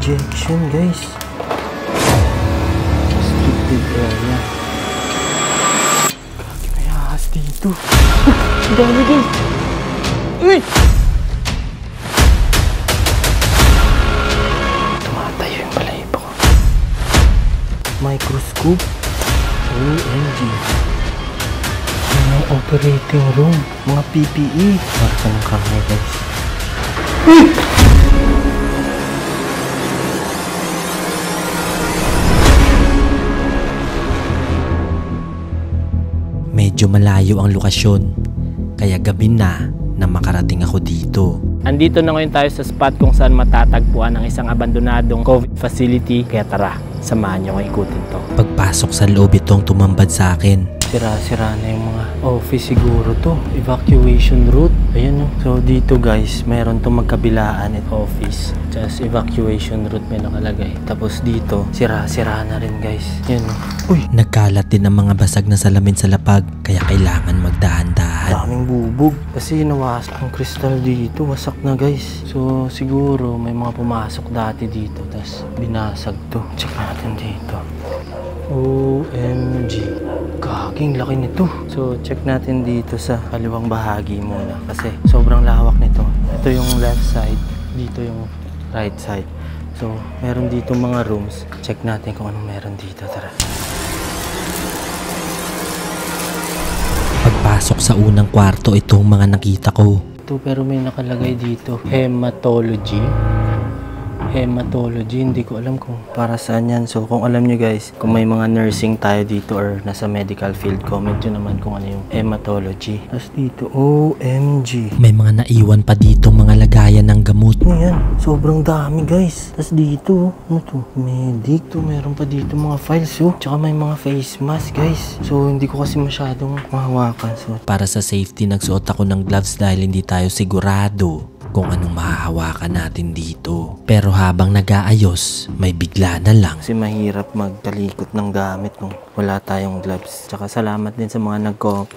injection, guys. Restricted area. Kaki may ahas dito. Ang dami, guys. Uy! Tumatayo yung balahibo ko. Microscope. OMG. Mga operating room. Mga PPE. Para sa mga kamay, guys. Uy! Medyo malayo ang lokasyon, kaya gabi na makarating ako dito. Andito na ngayon tayo sa spot kung saan matatagpuan ang isang abandonadong COVID facility. Kaya tara, samahan nyo kong ikutin to. Pagpasok sa loob itong tumambad sa akin. Sira-sira na yung mga office siguro to. Evacuation route. Ayan o. So dito guys, mayroon itong magkabilaan at office. Just evacuation route may nakalagay. Tapos dito, sira-sira na rin guys. Yan o. Uy! Nagkalat din ang mga basag na salamin sa lapag, kaya kailangan magdahan-dahan. Daming bubog. Kasi nawasak ang kristal dito. Wasak na guys. So siguro may mga pumasok dati dito. Tapos binasag to. Check natin dito. OMG. Gaging laki nito. So check natin dito sa kaliwang bahagi muna. Kasi sobrang lawak nito. Ito yung left side. Dito yung right side. So meron dito mga rooms. Check natin kung anong meron dito. Tara. Pagpasok sa unang kwarto, itong mga nakita ko. Ito pero may nakalagay dito. Hematology. Hematology, hindi ko alam kung para saan yan. So kung alam nyo guys, kung may mga nursing tayo dito or nasa medical field, comment nyo naman kung ano yung hematology. Tapos dito, OMG. May mga naiwan pa dito mga lagayan ng gamot. Ano yan? Sobrang dami guys. Tapos dito, ano to? Medic. To, meron pa dito mga files oh. Tsaka may mga face mask guys. So hindi ko kasi masyadong mahawakan. So para sa safety, nagsuot ako ng gloves dahil hindi tayo sigurado kung anong mahahawakan natin dito. Pero habang nag-aayos, may bigla na lang. kasi mahirap magtalikot ng gamit kung wala tayong gloves. Tsaka salamat din sa mga nagko.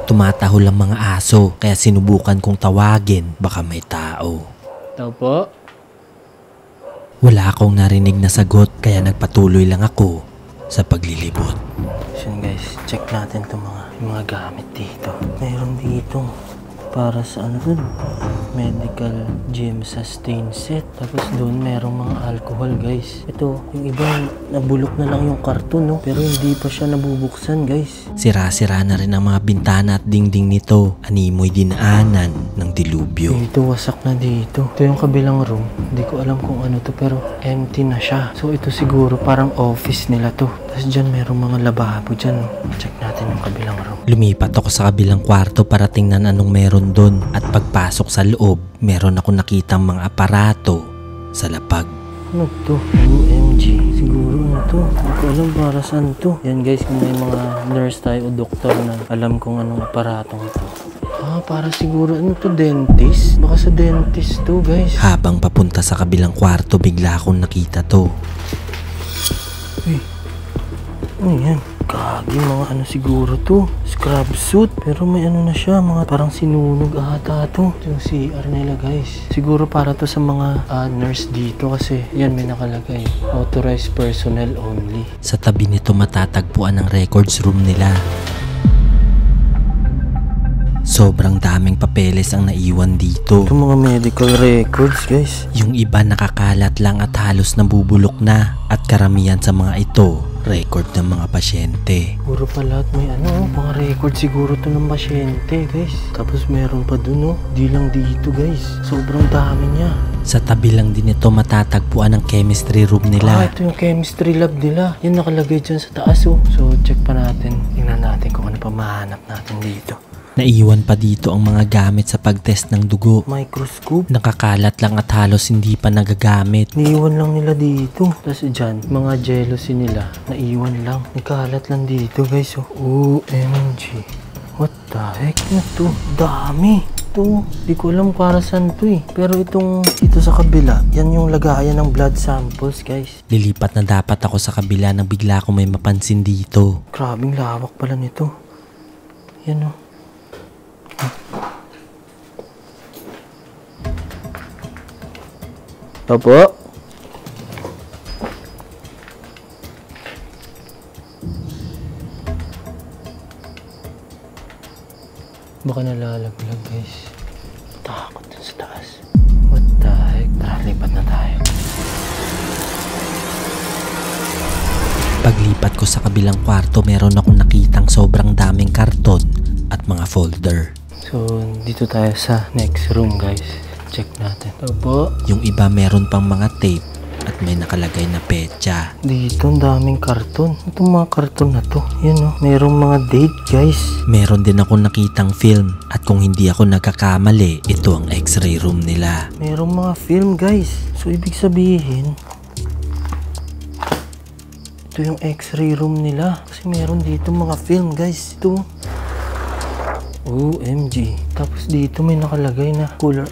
Tumatahol ang mga aso, kaya sinubukan kong tawagin, baka may tao. Tao po? Wala akong narinig na sagot, kaya nagpatuloy lang ako sa paglilibot. So guys, check natin itong mga gamit dito. Mayroon dito para sa ano dun, medical gym sustain set. Tapos doon merong mga alcohol guys. Ito, yung iba nabulok na lang yung karton no, pero hindi pa siya nabubuksan guys. Sira-sira na rin ang mga bintana at dingding nito. Animoy dinaanan ng dilubyo. Dito, wasak na dito. Ito yung kabilang room. Hindi ko alam kung ano to, pero empty na siya. So ito siguro parang office nila to. Tapos dyan merong mga lababo dyan. Check natin yung kabilang room. Lumipat ako sa kabilang kwarto para tingnan anong meron doon. At pagpasok sa loob, meron ako nakitang mga aparato sa lapag. Ano to? OMG. Siguro ano to? Hindi ko alam para saan to. Yan guys, kung may mga nurse tayo o doktor na alam kung anong aparatong to. Para siguro ano to, dentist? Baka sa dentist to guys. Habang papunta sa kabilang kwarto, bigla akong nakita to. Uy, ano yan? Gagi, mga ano siguro to, scrub suit. Pero may ano na siya, mga parang sinunog ata to. Ito yung CR nila guys. Siguro para to sa mga nurse dito kasi yan may nakalagay. Authorized personnel only. Sa tabi nito matatagpuan ang records room nila. Sobrang daming papeles ang naiwan dito. Ito mga medical records guys. Yung iba nakakalat lang at halos nabubulok na. At karamihan sa mga ito, record ng mga pasyente. Siguro pa lahat may ano, mga record siguro to ng pasyente guys. Tapos meron pa dun oh, di lang dito guys. Sobrang dami niya. Sa tabi lang din ito matatagpuan ang chemistry room nila. Ito yung chemistry lab nila. Yan nakalagay dyan sa taas oh. So check pa natin. Tingnan natin kung ano pa mahanap natin dito. Naiwan pa dito ang mga gamit sa pagtest ng dugo. Microscope. Nakakalat lang at halos hindi pa nagagamit. Naiwan lang nila dito. Tapos dyan, mga jealousy nila, naiwan lang. Nakalat lang dito guys. Oh. OMG. What the heck na to? Dami. Ito, di ko alam para saan to eh. Pero itong dito sa kabila, yan yung lagayan ng blood samples guys. Lilipat na dapat ako sa kabila nang bigla ko may mapansin dito. Grabing lawak pala nito. Yan oh. Opo. Baka nalalaglag guys. Takot dun sa taas. What the heck? Tara, lipat na tayo. Paglipat ko sa kabilang kwarto, meron akong nakitang sobrang daming karton at mga folder. So, dito tayo sa next room guys. Check natin. Opo. Yung iba meron pang mga tape at may nakalagay na petsa. Dito, ang daming karton. Itong mga karton na to. Yan o. Merong mga date guys. Meron din akong nakitang film at kung hindi ako nagkakamali, ito ang x-ray room nila. Merong mga film guys. So, ibig sabihin, ito yung x-ray room nila. Kasi meron dito mga film guys. Ito. OMG. Tapos dito may nakalagay na color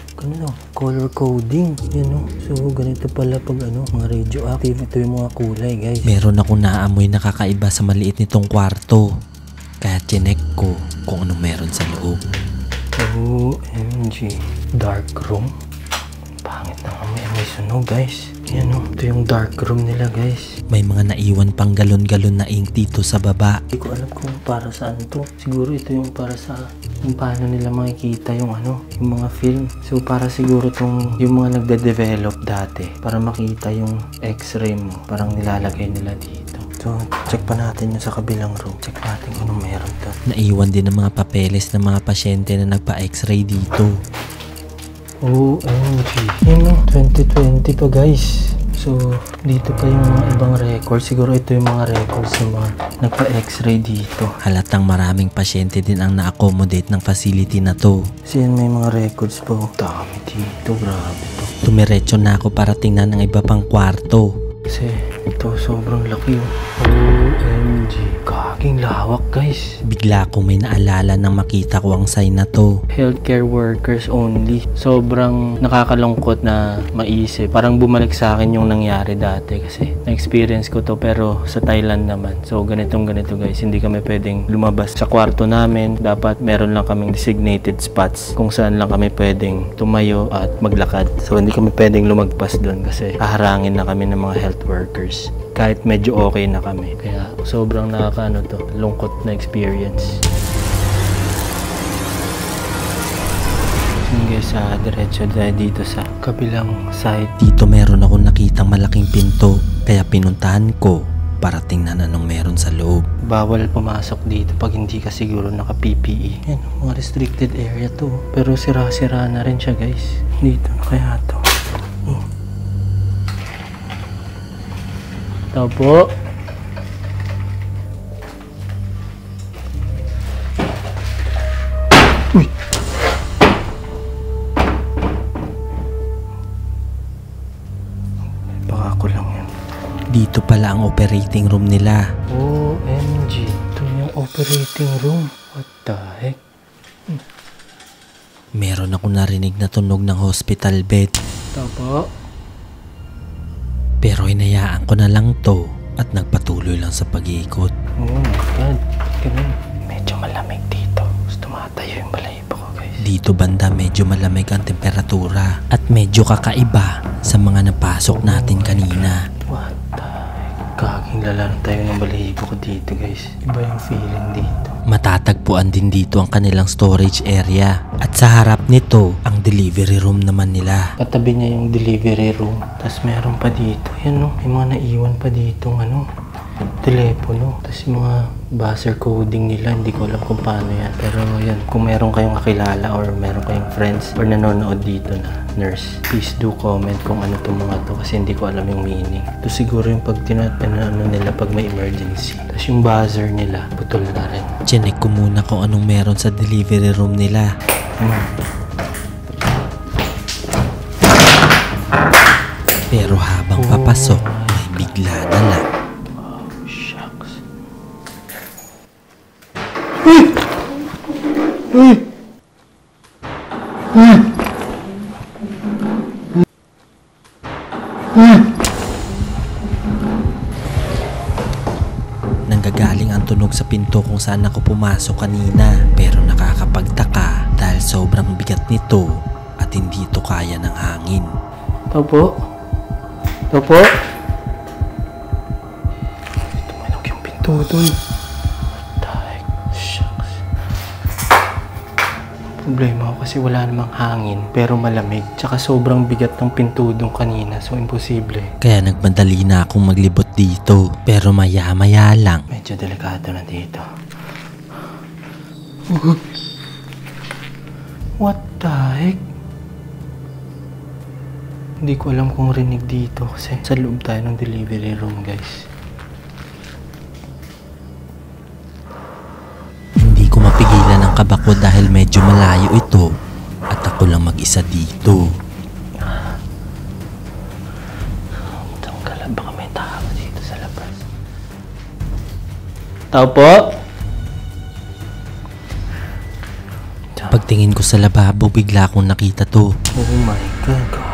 coding. Yan o. So ganito pala pag mga radioactive. Ito yung mga kulay guys. Meron akong naamoy na kakaiba sa maliit nitong kwarto. Kaya chinek ko kung anong meron sa loob. OMG. Dark room. Pangit na may sunog guys. Yan o. Ito yung dark room nila guys. May mga naiwan pang galon-galon na ink dito sa baba. Hindi ko alam kung para saan to. Siguro ito yung para sa kung paano nila makikita yung yung mga film. So para siguro tong yung mga nagde-develop dati para makita yung x-ray mo. Parang nilalagay nila dito. So check pa natin yung sa kabilang room. Check natin kung anong meron to. Naiwan din ng mga papeles ng mga pasyente na nagpa-x-ray dito. OMG. Yun o, 2020 pa guys. So, dito pa yung mga ibang records. Siguro ito yung mga records ng mga nagpa-x-ray dito. Halatang maraming pasyente din ang na-accommodate ng facility na to. Kasi yan may mga records pa. Dami dito, grabe to. Tumiretso na ako para tingnan ng iba pang kwarto. Kasi ito sobrang laki oh. OMG. Kaging lawak guys. Bigla ko may naalala nang makita ko ang sign na to. Healthcare workers only. Sobrang nakakalungkot na maisip. Parang bumalik sa akin yung nangyari dati kasi na-experience ko to pero sa Thailand naman. So ganito guys. Hindi kami pwedeng lumabas sa kwarto namin. Dapat meron lang kaming designated spots kung saan lang kami pwedeng tumayo at maglakad. So hindi kami pwedeng lumagpas doon kasi haharangin na kami ng mga health workers. Kahit medyo okay na kami. Kaya sobrang lungkot na experience. Sige sa diretso dito sa kabilang side. Dito meron akong nakitang malaking pinto kaya pinuntahan ko para tingnan anong meron sa loob. Bawal pumasok dito pag hindi ka siguro naka-PPE. Yan, mga restricted area to. Pero sira-sira na rin siya guys. Dito na kaya to. Ito po. Uy! Baka ako lang yan. Dito pala ang operating room nila. OMG. Ito yung operating room. What the heck? Meron ako narinig na tunog ng hospital bed. Ito po. Pero hinayaan ko na lang to at nagpatuloy lang sa pag-iikot. Oh my God. Ganun. Medyo malamig dito. Tumatayo yung balahibo ko guys. Dito banda medyo malamig ang temperatura at medyo kakaiba sa mga napasok natin kanina. What the heck? Kaging lalaro tayo ng balahibo ko dito guys. Iba yung feeling dito. Matatagpuan din dito ang kanilang storage area at sa harap nito ang delivery room naman nila. Katabi niya yung delivery room. Tapos meron pa dito. Yan o. May mga naiwan pa dito telepono. Tapos yung mga buzzer coding nila. Hindi ko alam kung paano yan. Pero yan. Kung meron kayong kakilala or meron kayong friends or nanonood dito na nurse, please do comment kung ano itong mga to kasi hindi ko alam yung meaning. Ito siguro yung pag nila pag may emergency. Tapos yung buzzer nila, putol na rin. Chinek ko muna kung anong meron sa delivery room nila. Pero habang papasok, may bigla na lang. Oh, shucks. Nanggagaling ang tunog sa pinto kung saan ako pumasok kanina. Pero nakakapagtaka dahil sobrang bigat nito at hindi ito kaya ng hangin. Ito po. Ito po. Tumalog yung pinto dun. Dahil, shucks. Problema ko kasi wala namang hangin, pero malamig. Tsaka sobrang bigat ng pinto dun kanina, so imposible. Kaya nagmadali na akong maglibot dito. Pero maya-maya lang. Medyo delikado na dito. What the heck? Hindi ko alam kung rinig dito kasi sa loob tayo ng delivery room, guys. Hindi ko mapigilan ang kaba ko dahil medyo malayo ito at ako lang mag-isa dito. Tanggal, baka may tao dito sa labas. Tao po? Pagtingin ko sa lababo, bigla akong nakita to. Oh my God, kaki.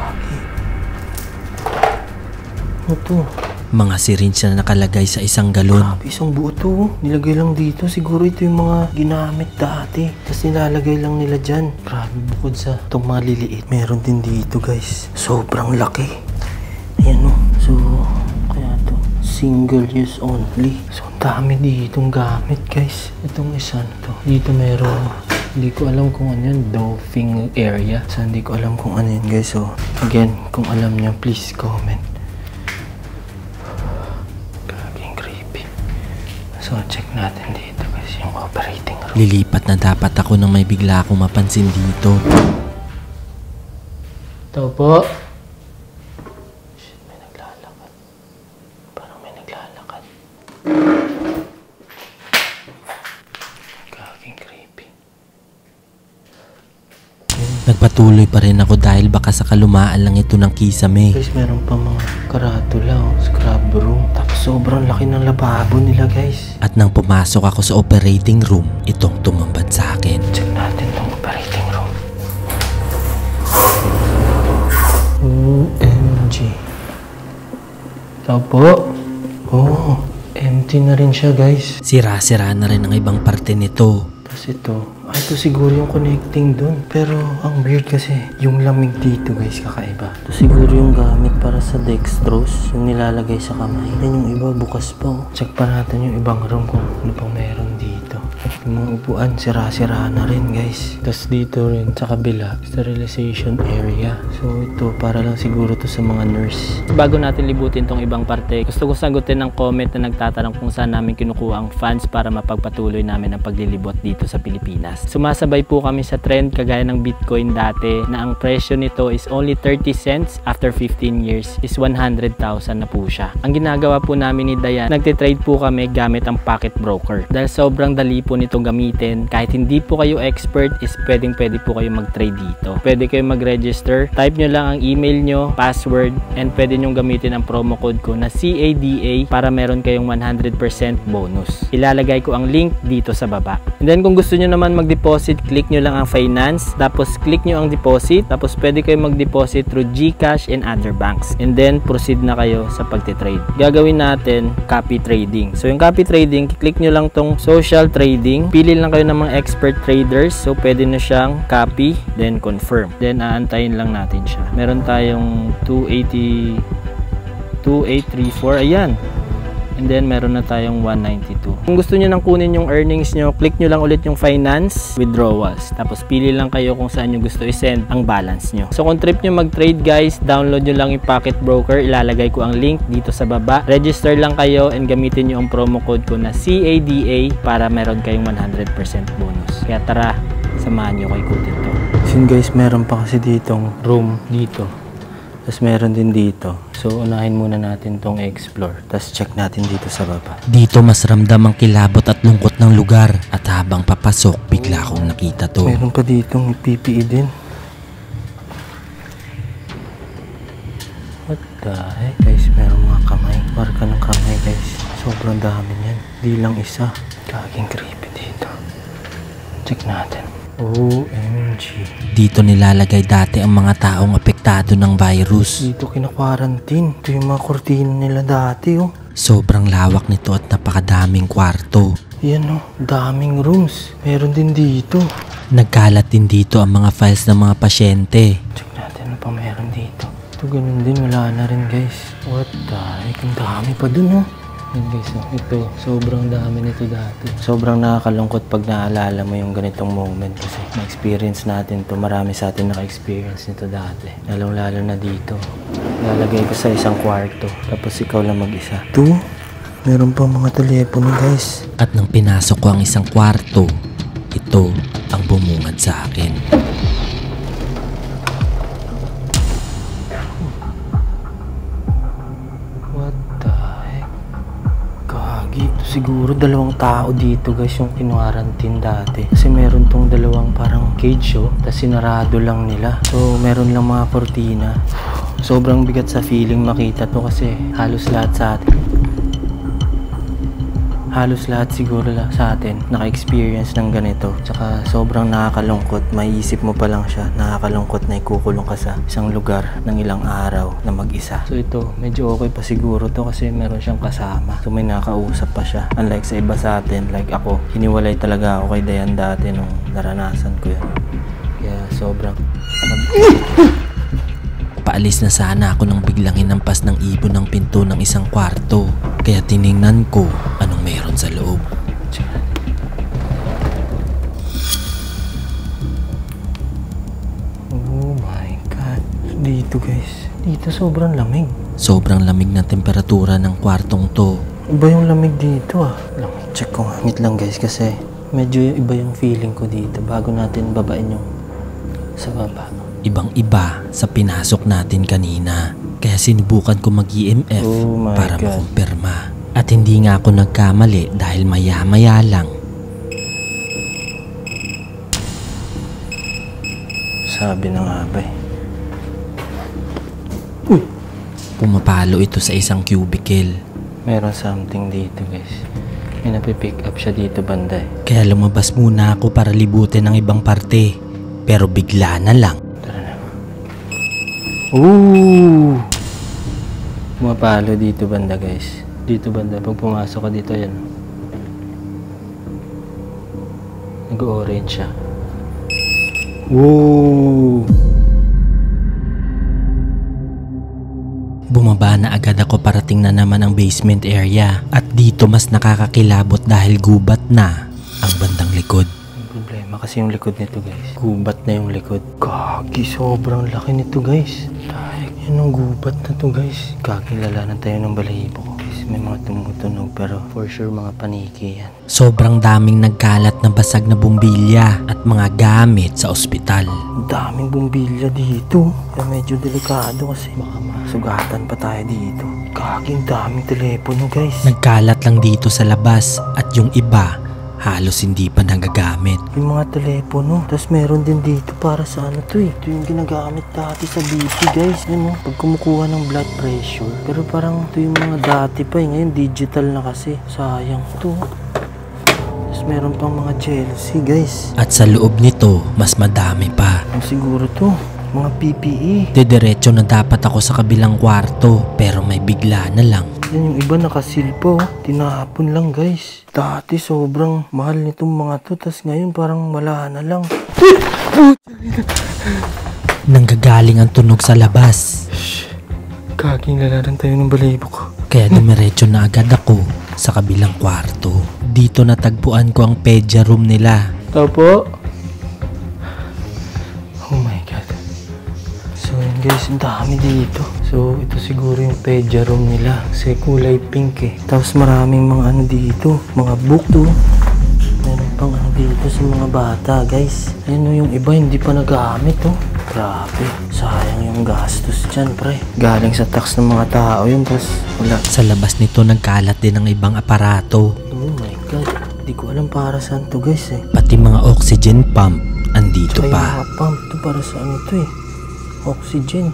Ano to? Mga syringe na nakalagay sa isang galon. Grabe, isang buo to. Nilagay lang dito. Siguro ito yung mga ginamit dati. Tapos nilalagay lang nila dyan. Grabe, bukod sa itong mga liliit. Meron din dito, guys. Sobrang laki. Ayan o. So, kaya to single use only. So, ang dami ditong gamit, guys. Itong isa na to. Dito meron. Hindi ko alam kung ano yun. Dolphin area. So, hindi ko alam kung ano yun, guys. So, again, kung alam niyo, please comment. So, check natin dito kasi yung operating room. Lilipat na dapat ako nang may bigla akong mapansin dito. Ito po. Shit, may naglalakad. Parang may naglalakad. Gaging creepy. Nagpatuloy pa rin ako dahil baka sa kalumaan lang ito ng kisame. Guys, meron pa mga karatula o scrub room. Tapos sobrang laki ng lababo nila, guys. At nang pumasok ako sa operating room, itong tumambad sa akin. Check natin tong operating room. OMG. Ito po. Oh, empty na rin siya, guys. Sira-sira na rin ang ibang parte nito. Tapos ito siguro yung connecting dun. Pero ang weird kasi yung lamig dito, guys, kakaiba. Ito siguro yung gamit para sa dextrose, yung nilalagay sa kamay. Yan yung iba, bukas pa. Oh. Check pa natin yung ibang room kung ano pang meron dito. Yung mga upuan, sira-sira na rin, guys. Tapos dito rin sa kabila, sterilization area. So ito, para lang siguro to sa mga nurse. Bago natin libutin tong ibang parte, gusto ko sagutin ng comment na nagtatanong kung saan namin kinukuha ang funds para mapagpatuloy namin ang paglilibot dito sa Pilipinas. Sumasabay po kami sa trend kagaya ng Bitcoin dati na ang presyo nito is only 30 cents after 15 years is 100,000 na po siya. Ang ginagawa po namin ni Dayan, nagtitrade po kami gamit ang pocket broker. Dahil sobrang dali po nito gamitin, kahit hindi po kayo expert is pwede po kayo mag-trade dito. Pwede kayo mag-register, type nyo lang ang email nyo, password, and pwede nyo gamitin ang promo code ko na CADA para meron kayong 100% bonus. Ilalagay ko ang link dito sa baba. And then kung gusto nyo naman mag-deposit, click nyo lang ang finance, tapos click nyo ang deposit, tapos pwede kayo mag-deposit through GCash and other banks. And then proceed na kayo sa pagtitrade. Gagawin natin copy trading. So yung copy trading, click nyo lang tong social trading. Pili lang kayo ng mga expert traders. So pwede na siyang copy, then confirm. Then aantayin lang natin siya. Meron tayong 2834. Ayan. And then meron na tayong 192. Kung gusto nyo nang kunin yung earnings nyo, click nyo lang ulit yung finance, withdrawals. Tapos pili lang kayo kung saan nyo gusto i-send ang balance nyo. So kung trip nyo mag-trade, guys, download nyo lang yung Pocket Broker. Ilalagay ko ang link dito sa baba. Register lang kayo and gamitin nyo ang promo code ko na CADA para meron kayong 100% bonus. Kaya tara, samahan nyo ko ikutin to. So guys, meron pa kasi ditong room dito. Tapos meron din dito. So unahin muna natin tong explore. Tapos check natin dito sa baba. Dito mas ramdam ang kilabot at lungkot ng lugar. At habang papasok, bigla akong nakita to. Meron pa ditong PPE din. What the heck? Guys, meron mga kamay. Marka ng kamay, guys. Sobrang dami niyan. Di lang isa. Kaging creepy dito. Check natin. OMG. Dito nilalagay dati ang mga taong apektado ng virus. Dito kina-quarantine. Ito yung mga kortina nila dati, oh. Sobrang lawak nito at napakadaming kwarto. Yan, oh. Daming rooms. Meron din dito. Nagkalat din dito ang mga files ng mga pasyente. Check natin ano pa meron dito. Ito ganun din, wala na rin guys. What the heck, ang dami pa dun oh. Yan guys, oh. Ito, sobrang dami nito dati. Sobrang nakakalungkot pag naalala mo yung ganitong moment kasi na-experience natin to. Marami sa atin naka-experience nito dati. Lalong-lalo na dito. Lalagay ko sa isang kwarto, tapos ikaw lang mag-isa. Ito, meron pa mga telepono guys. At nang pinasok ko ang isang kwarto, ito ang bumungad sa akin. Siguro dalawang tao dito guys yung kinwarantin dati. Kasi meron tong dalawang parang cage oh. Tapos sinarado lang nila. So meron lang mga kortina. Sobrang bigat sa feeling makita to kasi halos lahat sa atin. Halos lahat siguro sa atin naka-experience ng ganito. Tsaka sobrang nakakalungkot. Maiisip mo pa lang siya. Nakakalungkot na ikukulong ka sa isang lugar ng ilang araw na mag-isa. So ito, medyo okay pa siguro to kasi meron siyang kasama. So may nakausap pa siya. Unlike sa iba sa atin, like ako, hiniwalay talaga ako kay Dayan dati nung naranasan ko yun. Kaya sobrang... Paalis na sana ako nang biglang hinampas ng ibon ng pinto ng isang kwarto. Kaya tiningnan ko anong meron sa loob. Oh my God. Dito guys. Dito sobrang lamig. Sobrang lamig na temperatura ng kwartong to. Iba yung lamig dito ah. Check ko nga. Wait lang guys kasi medyo iba yung feeling ko dito bago natin babain yung sa baba. Ibang-iba sa pinasok natin kanina. Kaya sinubukan ko mag-EMF para makumpirma. At hindi nga ako nagkamali dahil maya-maya lang. Sabi na nga ba eh. Uy! Pumapalo ito sa isang cubicle. Meron something dito guys. May napipick up siya dito banda eh. Kaya lumabas muna ako para libutin ang ibang parte. Pero bigla na lang. Ooh! Pumapalo dito banda guys. Dito banda. Pag pumasok ka dito yan. Nag-orange siya. Woo! Bumaba na agad ako para tingnan naman ang basement area. At dito mas nakakakilabot dahil gubat na ang bandang likod. Problema kasi yung likod nito guys. Gubat na yung likod. Kagi, sobrang laki nito guys. Dahil yan ang gubat na to guys. Kakilalanan tayo ng balahibo ko. May mga tumutunog pero for sure mga paniki yan. Sobrang daming nagkalat na basag na bumbilya at mga gamit sa ospital. Daming bumbilya dito. Kaya medyo delikado kasi baka masugatan pa tayo dito. Kaging daming telepono guys. Nagkalat lang dito sa labas at yung iba halos hindi pa nagagamit. Yung mga telepono. Tapos meron din dito para sa ano to eh. Ito yung ginagamit dati sa BP guys. Yan pag kumukuha ng blood pressure. Pero parang ito yung mga dati pa eh. Ngayon digital na kasi. Sayang to. Tapos meron pang mga Chelsea guys. At sa loob nito, mas madami pa. Ano siguro to? Mga PPE. Didiretso na dapat ako sa kabilang kwarto. Pero may bigla na lang. Yan yung iba nakasil po. Tinahapon lang guys. Dati sobrang mahal nitong mga to. Tas ngayon parang wala na lang. Nanggagaling ang tunog sa labas. Kaging lalaran tayo ng balahibo ko. Kaya dumiretso na agad ako sa kabilang kwarto. Dito natagpuan ko ang pedya room nila. Tao po. Oh my God. So yun guys, ang dami dito. So ito siguro yung pedya room nila. Kasi kulay pink eh. Tapos maraming mga ano dito. Mga book to. Meron pang ano dito sa mga bata guys. Ayun yung iba hindi pa nagamit oh. Grabe. Sayang yung gastos dyan pre. Galing sa tax ng mga tao yun. Tapos wala. Sa labas nito nagkalat din ang ibang aparato. Oh my God. Hindi ko alam para saan to guys eh. Pati mga oxygen pump andito Ay, pa. mga pump to para sa ano to eh. Oxygen.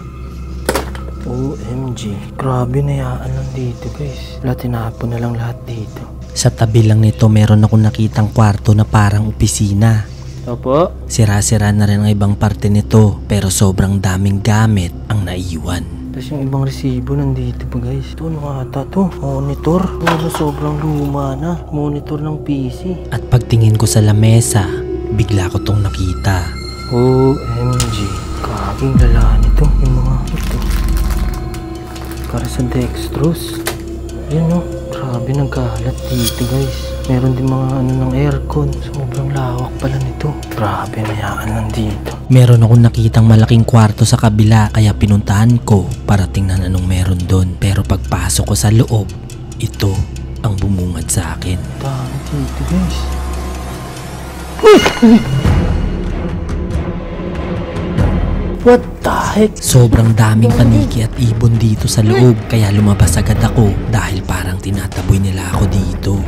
OMG. Grabe na yaan lang dito guys. Wala, tinapon na lang lahat dito. Sa tabi lang nito meron akong nakitang kwarto na parang opisina. Opo. Sira-sira na rin ang ibang parte nito pero sobrang daming gamit ang naiwan. Tapos yung ibang resibo nandito pa guys. Ito ano ata to? Monitor. Ano sobrang luma na. Monitor ng PC. At pagtingin ko sa lamesa, bigla ko tong nakita. OMG. Kaging lala nito. Yung mga ito. para sa dextrose. Yun, no? Grabe, nagkalat dito, guys. Meron din mga ano ng aircon. Sobrang lawak pala nito. Grabe, mayaan lang dito. Meron akong nakitang malaking kwarto sa kabila kaya pinuntahan ko para tingnan anong meron doon. Pero pagpasok ko sa loob, ito ang bumungad sa akin. Dami dito, guys. What the heck? Sobrang daming paniki at ibon dito sa loob kaya lumabas agad ako dahil parang tinataboy nila ako dito.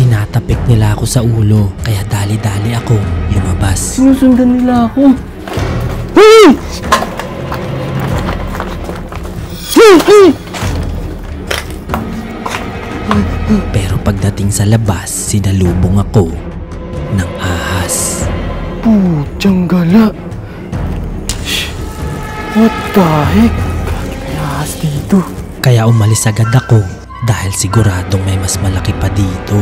Tinatapik nila ako sa ulo kaya dali-dali akong lumabas. Sinusundan nila ako. Pero pagdating sa labas, sinalubong ako ng ahas. Putyang gala. Shh. What the heck? May ahas dito. Kaya umalis agad ako dahil siguradong may mas malaki pa dito.